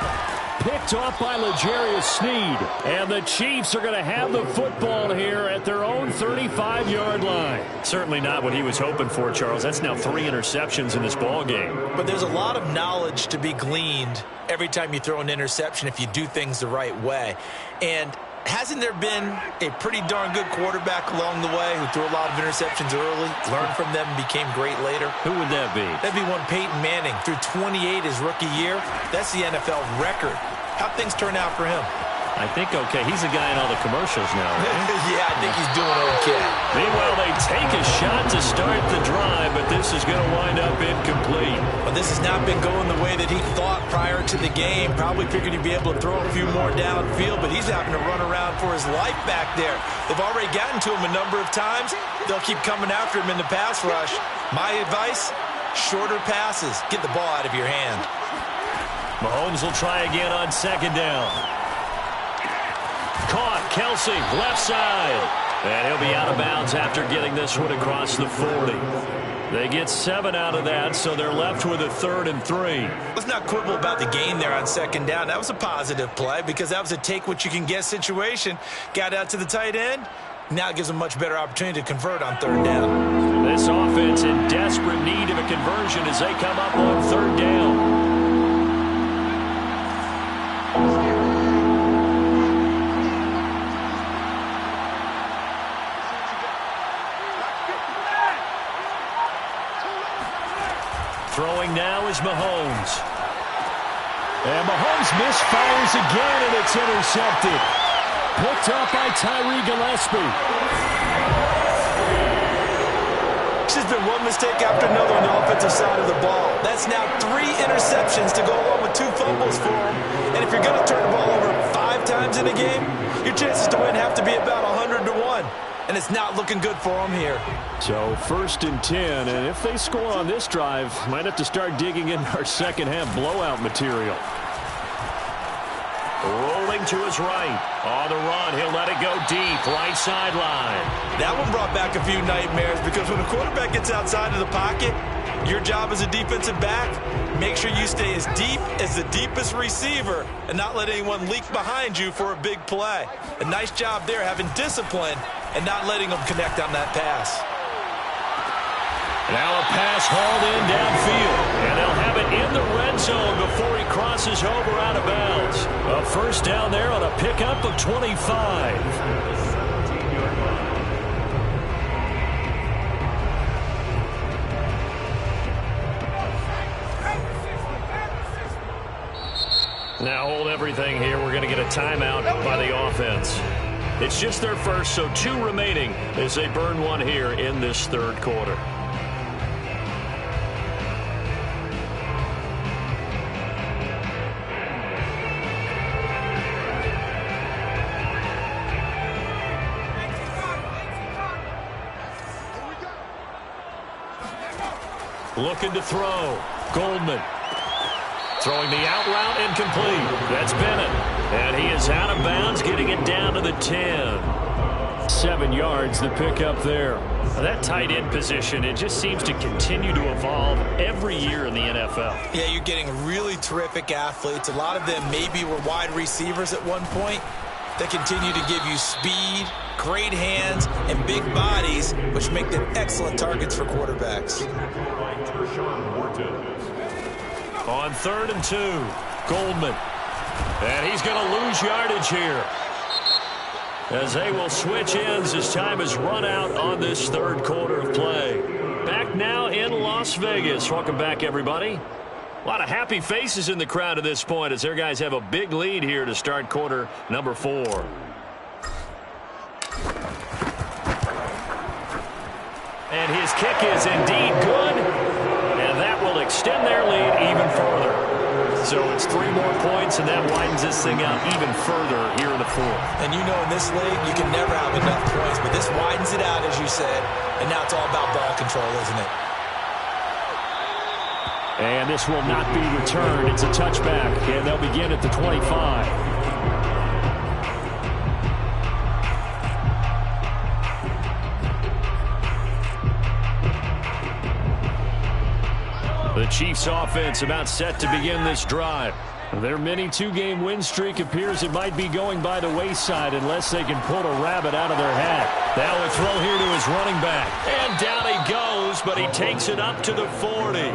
Picked off by L'Jarius Sneed. And the Chiefs are going to have the football here at their own 35-yard line. Certainly not what he was hoping for, Charles. That's now 3 interceptions in this ball game.
But there's a lot of knowledge to be gleaned every time you throw an interception if you do things the right way. And hasn't there been a pretty darn good quarterback along the way who threw a lot of interceptions early, learned from them, and became great later?
Who would that be?
That'd be one Peyton Manning. Threw 28 his rookie year. That's the NFL record. How'd things turn out for him?
I think okay. He's the guy in all the commercials now, right?
Yeah, I think he's doing okay.
Meanwhile, they take a shot to start the drive, but this is going to wind up incomplete.
But this has not been going the way that he thought prior to the game. Probably figured he'd be able to throw a few more downfield, but he's having to run around for his life back there. They've already gotten to him a number of times. They'll keep coming after him in the pass rush. My advice, shorter passes. Get the ball out of your hand.
Mahomes will try again on 2nd down. Caught, Kelsey, left side. And he'll be out of bounds after getting this one across the 40. They get 7 out of that, so they're left with a 3rd and 3.
Let's not quibble about the gain there on 2nd down. That was a positive play because that was a take-what-you-can-get situation. Got out to the tight end. Now it gives them a much better opportunity to convert on 3rd down.
This offense in desperate need of a conversion as they come up on 3rd down. Throwing now is Mahomes. And Mahomes misfires again, and it's intercepted. Picked up by Tyree Gillespie.
It's just been one mistake after another on the offensive side of the ball. That's now 3 interceptions to go along with 2 fumbles for him. And if you're going to turn the ball over 5 times in a game, your chances to win have to be about 100 to 1. and it's not looking good for them here.
So 1st and 10, and if they score on this drive, might have to start digging in our second half blowout material.
Rolling to his right. On the run, he'll let it go deep, right sideline.
That one brought back a few nightmares because when a quarterback gets outside of the pocket, your job as a defensive back, make sure you stay as deep as the deepest receiver and not let anyone leak behind you for a big play. A nice job there having discipline and not letting them connect on that pass.
Now a pass hauled in downfield, and they'll have it in the red zone before he crosses over out of bounds. A first down there on a pickup of 25. Now hold everything here. We're going to get a timeout by the offense. It's just their first, so 2 remaining as they burn one here in this 3rd quarter. Looking to throw. Goldman. Throwing the out route incomplete. That's Bennett. And he is out of bounds, getting it down to the 10. 7 yards, the pickup there. That tight end position, it just seems to continue to evolve every year in the NFL.
Yeah, you're getting really terrific athletes. A lot of them maybe were wide receivers at one point. They continue to give you speed, great hands, and big bodies, which make them excellent targets for quarterbacks.
On 3rd and 2, Goldman. And he's going to lose yardage here, as they will switch ends as time is run out on this 3rd quarter of play. Back now in Las Vegas. Welcome back, everybody. A lot of happy faces in the crowd at this point as their guys have a big lead here to start quarter number 4. And his kick is indeed good, and that will extend their lead even further. So it's 3 more points, and that widens this thing out even further here in the 4th.
And you know in this league, you can never have enough points, but this widens it out, as you said, and now it's all about ball control, isn't it?
And this will not be returned. It's a touchback, and they'll begin at the 25. The Chiefs offense about set to begin this drive. Their mini 2-game win streak appears it might be going by the wayside unless they can pull a rabbit out of their hat. Now a throw here to his running back. And down he goes, but he takes it up to the 40.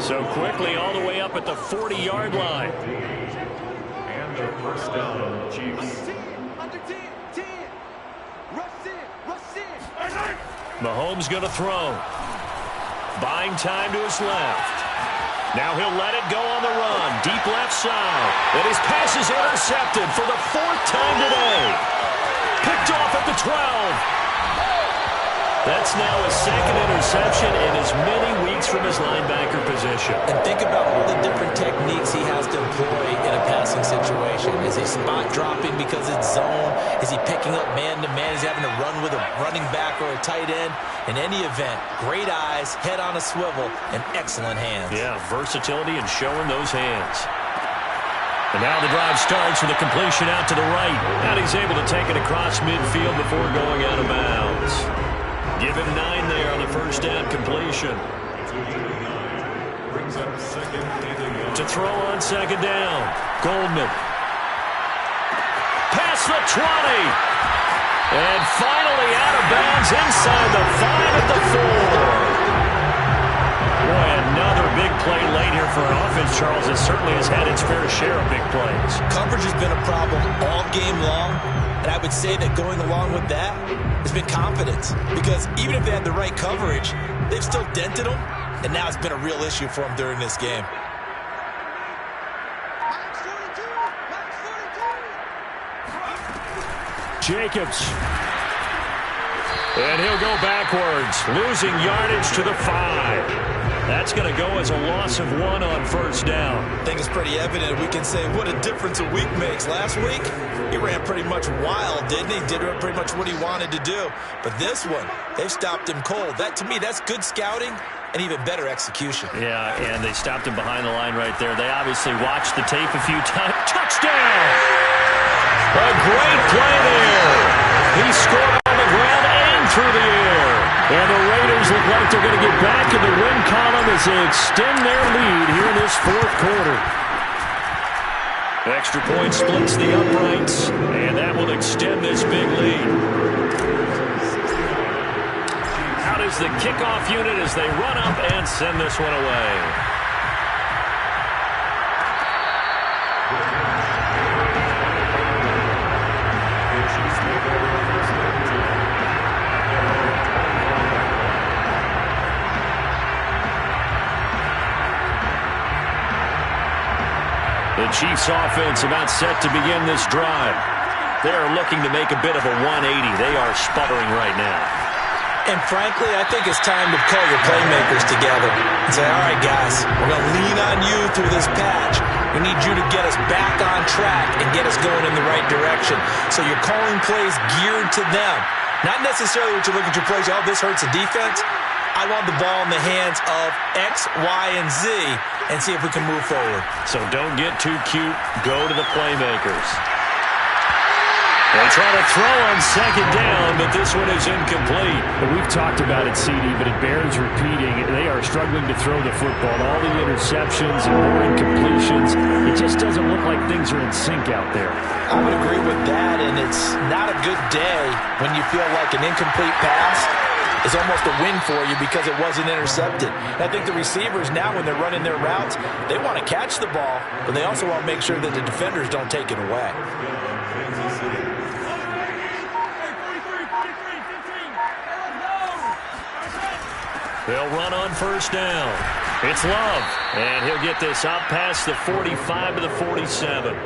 So quickly all the way up at the 40-yard line.
And the first down, Chiefs.
Mahomes going to throw. Buying time to his left. Now he'll let it go on the run. Deep left side. And his pass is intercepted for the 4th time today. Picked off at the 12. That's now his 2nd interception in as many weeks from his linebacker position.
And think about all the different techniques he has to employ in a passing situation. Is he spot dropping because it's zone? Is he picking up man-to-man? Is he having to run with a running back or a tight end? In any event, great eyes, head on a swivel, and excellent hands.
Yeah, versatility and showing those hands. And now the drive starts with a completion out to the right. And he's able to take it across midfield before going out of bounds. Give him 9 there on the first down completion.
Brings up 2nd and 8.
To throw on 2nd down. Goldman. Past the 20. And finally out of bounds inside the 5 at the 4. Boy, another big play late here for an offense, Charles. It certainly has had its fair share of big plays.
Coverage has been a problem all game long. And I would say that going along with that has been confidence. Because even if they had the right coverage, they've still dented them. And now it's been a real issue for them during this game.
Jacobs. And he'll go backwards, losing yardage to the 5. That's going to go as a loss of 1 on first down.
I think it's pretty evident. We can say what a difference a week makes. Last week, he ran pretty much wild, didn't he? Did pretty much what he wanted to do. But this one, they've stopped him cold. That, to me, that's good scouting and even better execution.
Yeah, and they stopped him behind the line right there. They obviously watched the tape a few times. Touchdown! A great play there. He scored on the ground and through the air. And the Raiders look like they're going to get back in the win column as they extend their lead here in this fourth quarter. Extra point splits the uprights, and that will extend this big lead. Out is the kickoff unit as they run up and send this one away. The Chiefs offense about set to begin this drive. They are looking to make a bit of a 180. They are sputtering right now.
And frankly, I think it's time to call your playmakers together and say, all right, guys, we're going to lean on you through this patch. We need you to get us back on track and get us going in the right direction. So you're calling plays geared to them. Not necessarily what you look at your plays, oh, this hurts the defense. I want the ball in the hands of X, Y, and Z and see if we can move forward.
So don't get too cute. Go to the playmakers. They try to throw on second down, but this one is incomplete.
We've talked about it, CD, but it bears repeating. They are struggling to throw the football. All the interceptions and more incompletions. It just doesn't look like things are in sync out there.
I would agree with that, and it's not a good day when you feel like an incomplete pass is almost a win for you because it wasn't intercepted. And I think the receivers now, when they're running their routes, they want to catch the ball, but they also want to make sure that the defenders don't take it away.
They'll run on first down. It's Love, and he'll get this out past the 45 to the 47.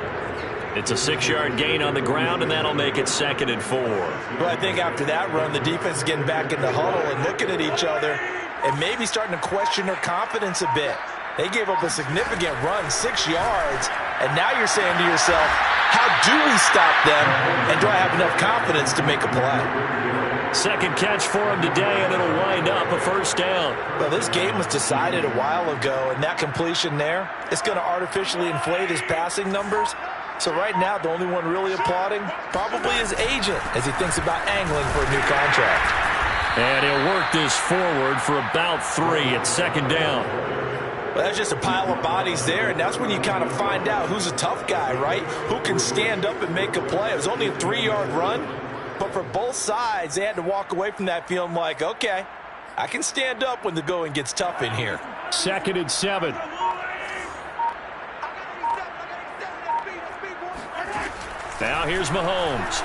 It's a 6-yard gain on the ground, and that'll make it 2nd and 4.
Well, I think after that run, the defense is getting back in the huddle and looking at each other and maybe starting to question their confidence a bit. They gave up a significant run, 6 yards, and now you're saying to yourself, how do we stop them, and do I have enough confidence to make a play?
Second catch for him today, and it'll wind up a first down.
Well, this game was decided a while ago, and that completion there, it's going to artificially inflate his passing numbers. So right now, the only one really applauding probably his agent as he thinks about angling for a new contract.
And he'll work this forward for about 3 at second down.
Well, that's just a pile of bodies there, and that's when you kind of find out who's a tough guy, right? Who can stand up and make a play. It was only a 3-yard run, but for both sides, they had to walk away from that feeling like, okay, I can stand up when the going gets tough in here.
2nd and 7.
Now here's Mahomes.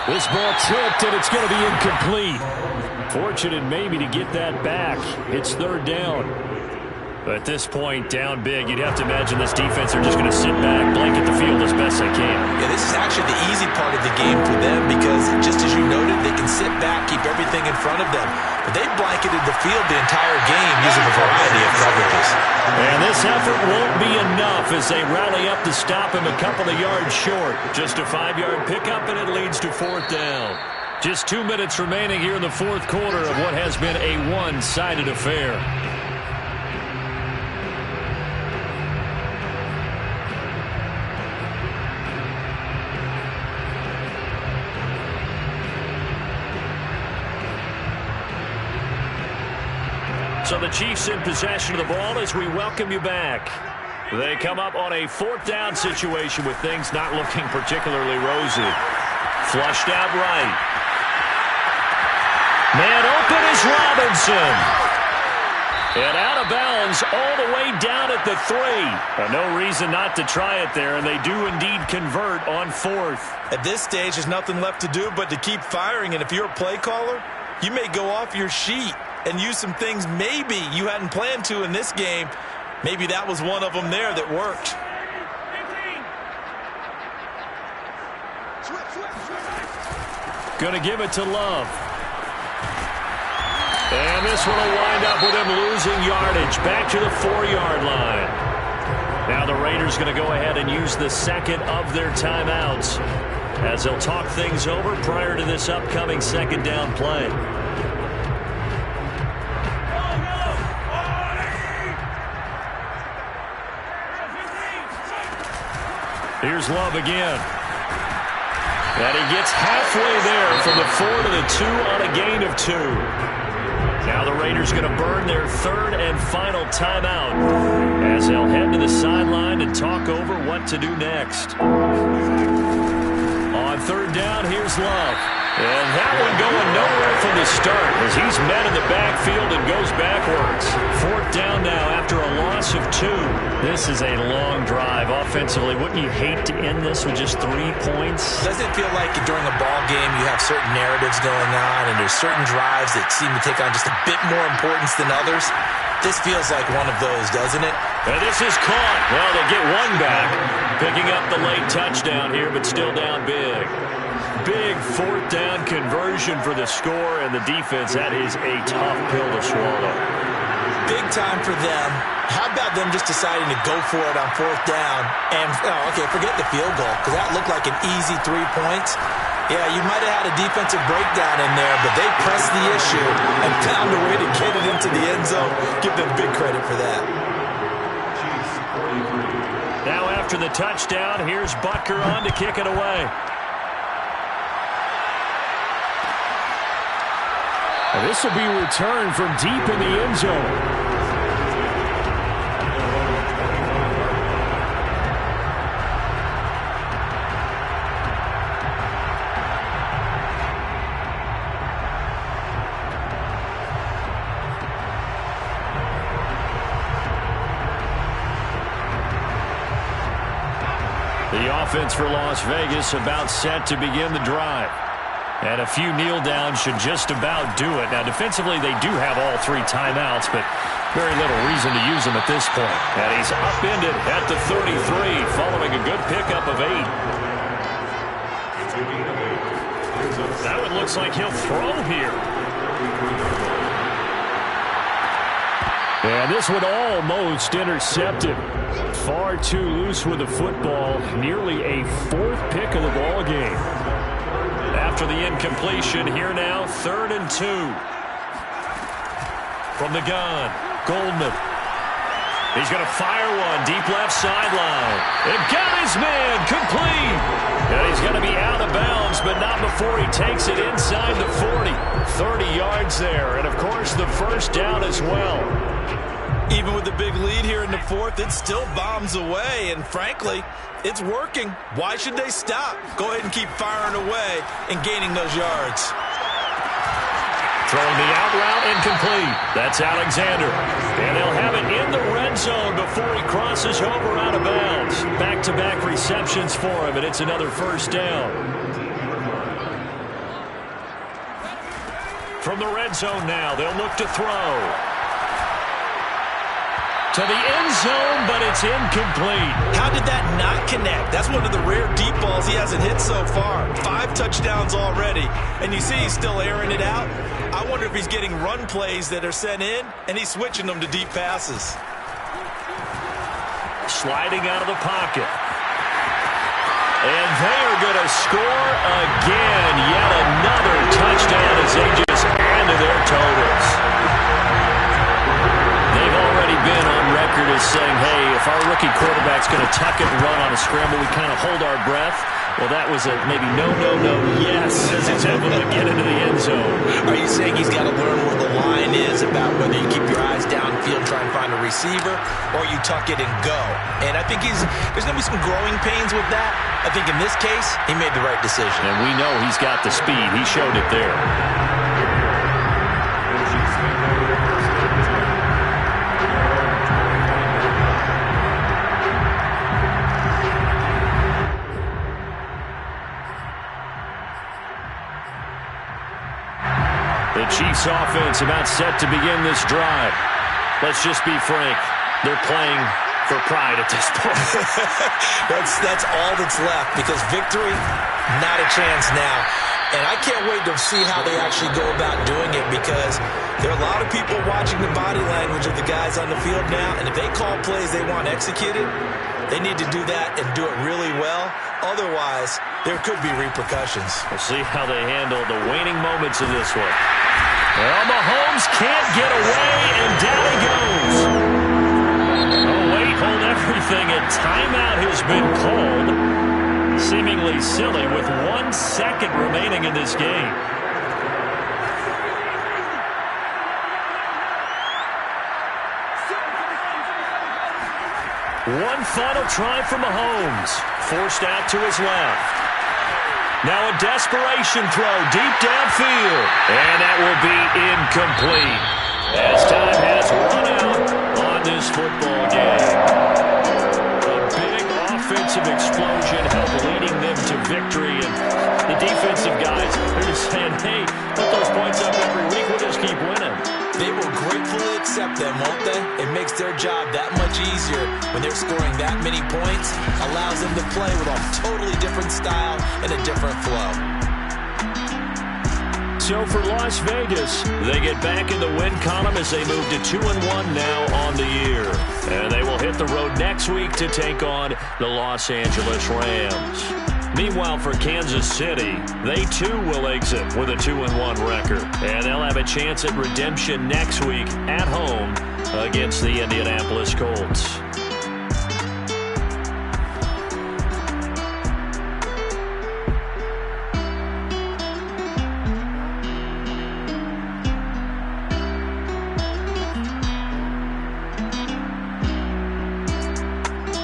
This ball tipped, and it's going to be incomplete. Fortunate maybe to get that back. It's 3rd down.
At this point, down big, you'd have to imagine this defense are just going to sit back, blanket the field as best they can.
Yeah, this is actually the easy part of the game for them because, just as you noted, they can sit back, keep everything in front of them. But they blanketed the field the entire game using a variety of coverages.
And this effort won't be enough as they rally up to stop him a couple of yards short. Just a 5-yard pickup, and it leads to 4th down. Just 2 minutes remaining here in the fourth quarter of what has been a one-sided affair. So the Chiefs in possession of the ball as we welcome you back. They come up on a 4th down situation with things not looking particularly rosy. Flushed out right. Man open is Robinson. And out of bounds all the way down at the 3. No reason not to try it there, and they do indeed convert on 4th.
At this stage, there's nothing left to do but to keep firing, and if you're a play caller, you may go off your sheet and use some things maybe you hadn't planned to in this game. Maybe that was one of them there that worked.
Going to give it to Love. And this one will wind up with them losing yardage back to the 4-yard line. Now the Raiders going to go ahead and use the second of their timeouts as they'll talk things over prior to this upcoming second down play. Here's Love again. And he gets halfway there from the 4 to the 2 on a gain of 2. Now the Raiders going to burn their third and final timeout as they'll head to the sideline and talk over what to do next. On third down, here's Love. And that one going nowhere from the start as he's met in the backfield and goes backwards. Fourth down now after a loss of 2. This is a long drive offensively. Wouldn't you hate to end this with just 3 points?
Doesn't it feel like during a ball game you have certain narratives going on and there's certain drives that seem to take on just a bit more importance than others? This feels like one of those, doesn't it?
And this is caught. Well, they get one back. Picking up the late touchdown here, but still down big. Big fourth down conversion for the score, and the defense, that is a tough pill to swallow.
Big time for them. How about them just deciding to go for it on fourth down? And, forget the field goal, because that looked like an easy 3 points. Yeah, you might have had a defensive breakdown in there, but they pressed the issue and found a way to get it into the end zone. Give them big credit for that.
Now after the touchdown, here's Butker on to kick it away.
And this will be returned from deep in the end zone.
The offense for Las Vegas about set to begin the drive. And a few kneel downs should just about do it. Now, defensively, they do have all 3 timeouts, but very little reason to use them at this point. And he's upended at the 33, following a good pickup of 8. That one looks like he'll throw here.
And this one almost intercepted. Far too loose with the football. Nearly a 4th pick of the ball game.
After the incompletion, here now, 3rd and 2. From the gun, Goldman. He's going to fire one, deep left sideline. And got his man, complete. And he's going to be out of bounds, but not before he takes it inside the 40. 30 yards there, and of course the first down as well.
Even with the big lead here in the 4th, it still bombs away, and frankly, it's working. Why should they stop? Go ahead and keep firing away and gaining those yards.
Throwing the out route incomplete. That's Alexander. And they'll have it in the red zone before he crosses over out of bounds. Back-to-back receptions for him, and it's another first down. From the red zone now, they'll look to throw. To the end zone, but it's incomplete.
How did that not connect? That's one of the rare deep balls he hasn't hit so far. 5 touchdowns already, and you see he's still airing it out. I wonder if he's getting run plays that are sent in, and he's switching them to deep passes.
Sliding out of the pocket. And they are going to score again. Yet another touchdown as they just add to their totals. They've already been on record as saying, hey, if our rookie quarterback's going to tuck it and run on a scramble, we kind of hold our breath. Well, that was a maybe no, yes, as he's able to get into the end zone.
Are you saying he's got to learn where the line is about whether you keep your eyes downfield, try and find a receiver, or you tuck it and go? And I think there's going to be some growing pains with that. I think in this case, he made the right decision.
And we know he's got the speed. He showed it there. The Chiefs offense about set to begin this drive. Let's just be frank. They're playing for pride at this point.
That's all that's left, because victory, not a chance now. And I can't wait to see how they actually go about doing it, because there are a lot of people watching the body language of the guys on the field now, and if they call plays they want executed, they need to do that and do it really well. Otherwise, there could be repercussions.
We'll see how they handle the waning moments of this one. Well, Mahomes can't get away, and down he goes. Oh, wait, hold everything. A timeout has been called. Seemingly silly with 1 second remaining in this game. One final try for Mahomes. Forced out to his left. Now a desperation throw deep downfield. And that will be incomplete, as time has run out on this football game. A big offensive explosion helped leading them to victory. And the defensive guys, they're just saying, hey, put those points up every week. We'll just keep winning.
They will gratefully accept them, won't they? It makes their job that much easier when they're scoring that many points. Allows them to play with a totally different style and a different flow.
So for Las Vegas, they get back in the win column as they move to 2-1 now on the year. And they will hit the road next week to take on the Los Angeles Rams. Meanwhile, for Kansas City, they too will exit with a 2-1 record. And they'll have a chance at redemption next week at home against the Indianapolis Colts.